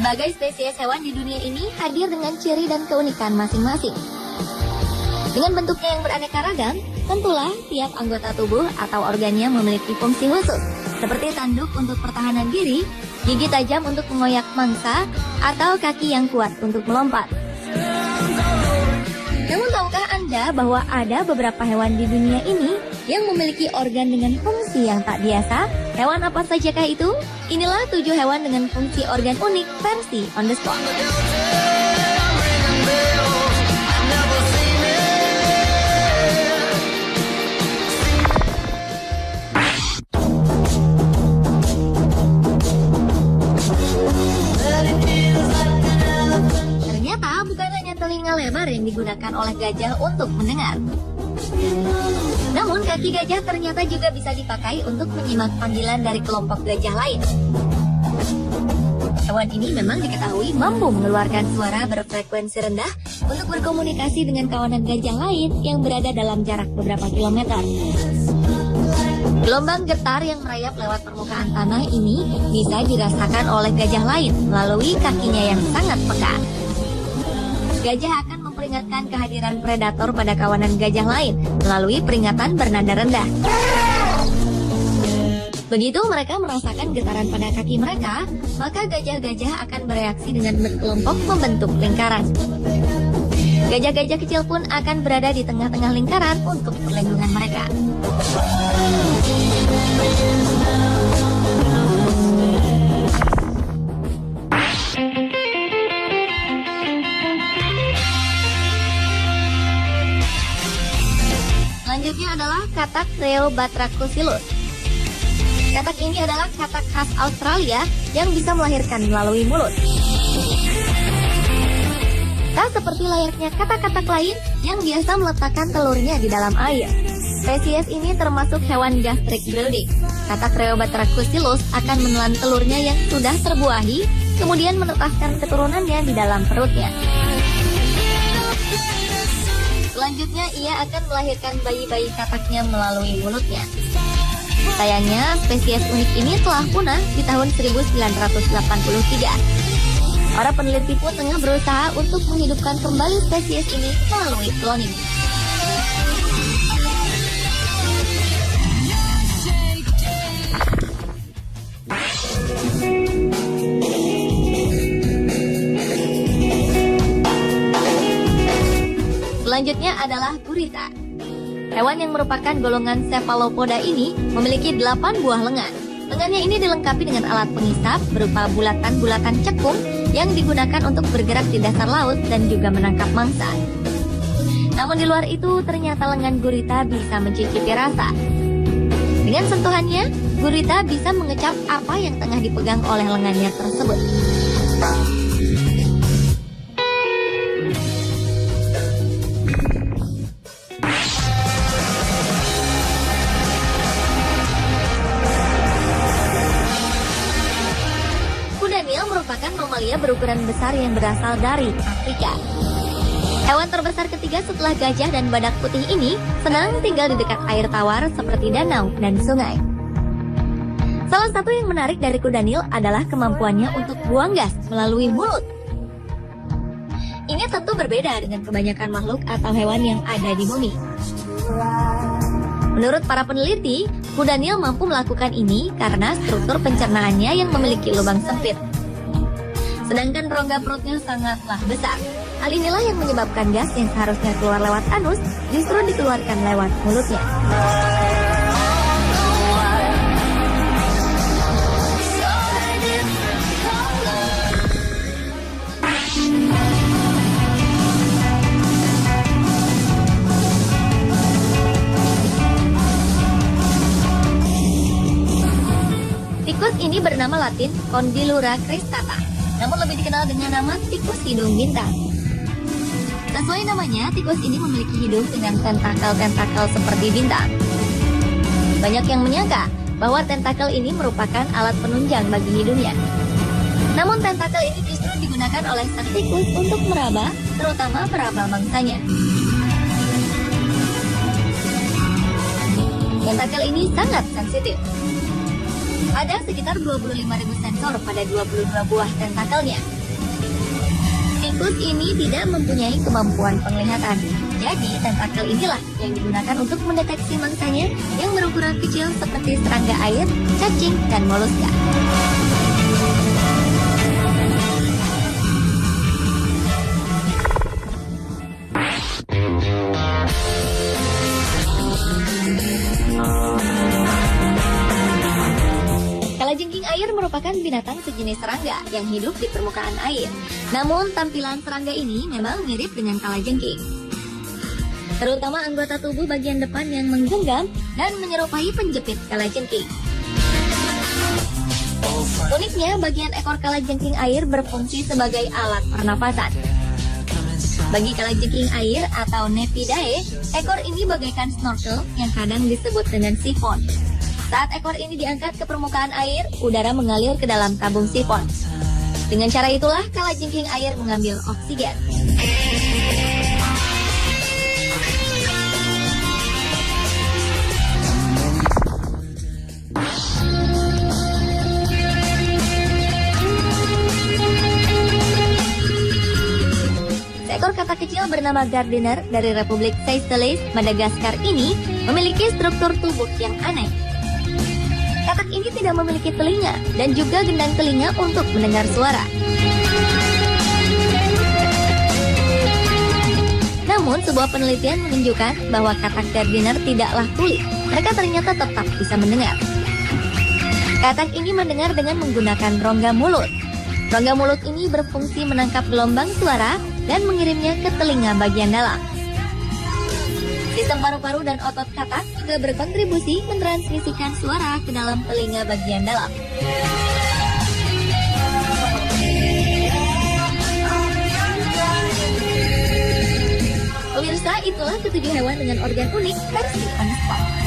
Berbagai spesies hewan di dunia ini hadir dengan ciri dan keunikan masing-masing. Dengan bentuknya yang beraneka ragam, tentulah tiap anggota tubuh atau organnya memiliki fungsi khusus, seperti tanduk untuk pertahanan diri, gigi tajam untuk mengoyak mangsa, atau kaki yang kuat untuk melompat. Namun tahukah Anda bahwa ada beberapa hewan di dunia ini yang memiliki organ dengan fungsi yang tak biasa? Hewan apa sajakah itu? Inilah 7 hewan dengan fungsi organ unik versi On The Spot. Ternyata bukan hanya telinga lebar yang digunakan oleh gajah untuk mendengar. Namun kaki gajah ternyata juga bisa dipakai untuk menyimak panggilan dari kelompok gajah lain. Hewan ini memang diketahui mampu mengeluarkan suara berfrekuensi rendah untuk berkomunikasi dengan kawanan gajah lain yang berada dalam jarak beberapa kilometer. Gelombang getar yang merayap lewat permukaan tanah ini bisa dirasakan oleh gajah lain melalui kakinya yang sangat peka. Gajah akan memperingatkan kehadiran predator pada kawanan gajah lain melalui peringatan bernada rendah. Begitu mereka merasakan getaran pada kaki mereka, maka gajah-gajah akan bereaksi dengan berkelompok membentuk lingkaran. Gajah-gajah kecil pun akan berada di tengah-tengah lingkaran untuk perlindungan mereka. Selanjutnya adalah katak Rheobatrachusylus. Katak ini adalah katak khas Australia yang bisa melahirkan melalui mulut. Tak seperti layaknya katak-katak lain yang biasa meletakkan telurnya di dalam air. Spesies ini termasuk hewan gastric breeding. Katak Rheobatrachusylus akan menelan telurnya yang sudah terbuahi, kemudian menetaskan keturunannya di dalam perutnya. Selanjutnya, ia akan melahirkan bayi-bayi kataknya melalui mulutnya. Sayangnya, spesies unik ini telah punah di tahun 1983. Para peneliti pun tengah berusaha untuk menghidupkan kembali spesies ini melalui cloning. Selanjutnya adalah gurita. Hewan yang merupakan golongan cephalopoda ini memiliki 8 buah lengan. Lengannya ini dilengkapi dengan alat pengisap berupa bulatan-bulatan cekung yang digunakan untuk bergerak di dasar laut dan juga menangkap mangsa. Namun di luar itu, ternyata lengan gurita bisa mencicipi rasa. Dengan sentuhannya, gurita bisa mengecap apa yang tengah dipegang oleh lengannya tersebut. Merupakan mamalia berukuran besar yang berasal dari Afrika. Hewan terbesar ketiga setelah gajah dan badak putih ini senang tinggal di dekat air tawar seperti danau dan sungai. Salah satu yang menarik dari kuda Nil adalah kemampuannya untuk buang gas melalui mulut. Ini tentu berbeda dengan kebanyakan makhluk atau hewan yang ada di bumi. Menurut para peneliti, kuda Nil mampu melakukan ini karena struktur pencernaannya yang memiliki lubang sempit. Sedangkan rongga perutnya sangatlah besar. Hal inilah yang menyebabkan gas yang seharusnya keluar lewat anus justru dikeluarkan lewat mulutnya. Tikus ini bernama Latin Condylura cristata, namun lebih dikenal dengan nama tikus hidung bintang. Sesuai namanya, tikus ini memiliki hidung dengan tentakel-tentakel seperti bintang. Banyak yang menyangka bahwa tentakel ini merupakan alat penunjang bagi hidungnya. Namun tentakel ini justru digunakan oleh sang tikus untuk meraba, terutama meraba mangsanya. Tentakel ini sangat sensitif. Ada sekitar 25.000 sensor pada 22 buah tentakelnya. Tikus ini tidak mempunyai kemampuan penglihatan. Jadi, tentakel inilah yang digunakan untuk mendeteksi mangsanya yang berukuran kecil seperti serangga air, cacing, dan moluska. Kalajengking air merupakan binatang sejenis serangga yang hidup di permukaan air. Namun, tampilan serangga ini memang mirip dengan kalajengking, terutama anggota tubuh bagian depan yang menggenggam dan menyerupai penjepit kalajengking. Uniknya, bagian ekor kalajengking air berfungsi sebagai alat pernapasan. Bagi kalajengking air atau Nepidae, ekor ini bagaikan snorkel yang kadang disebut dengan sifon. Saat ekor ini diangkat ke permukaan air, udara mengalir ke dalam tabung sifon. Dengan cara itulah kalajengking air mengambil oksigen. Seekor katak kecil bernama Gardiner dari Republik Seychelles, Madagaskar ini memiliki struktur tubuh yang aneh. Katak ini tidak memiliki telinga dan juga gendang telinga untuk mendengar suara. Namun, sebuah penelitian menunjukkan bahwa katak Gardiner tidaklah tuli. Mereka ternyata tetap bisa mendengar. Katak ini mendengar dengan menggunakan rongga mulut. Rongga mulut ini berfungsi menangkap gelombang suara dan mengirimnya ke telinga bagian dalam. Sistem paru-paru dan otot katak juga berkontribusi mentransmisikan suara ke dalam telinga bagian dalam. Pemirsa, itulah ketujuh hewan dengan organ unik versi On The Spot.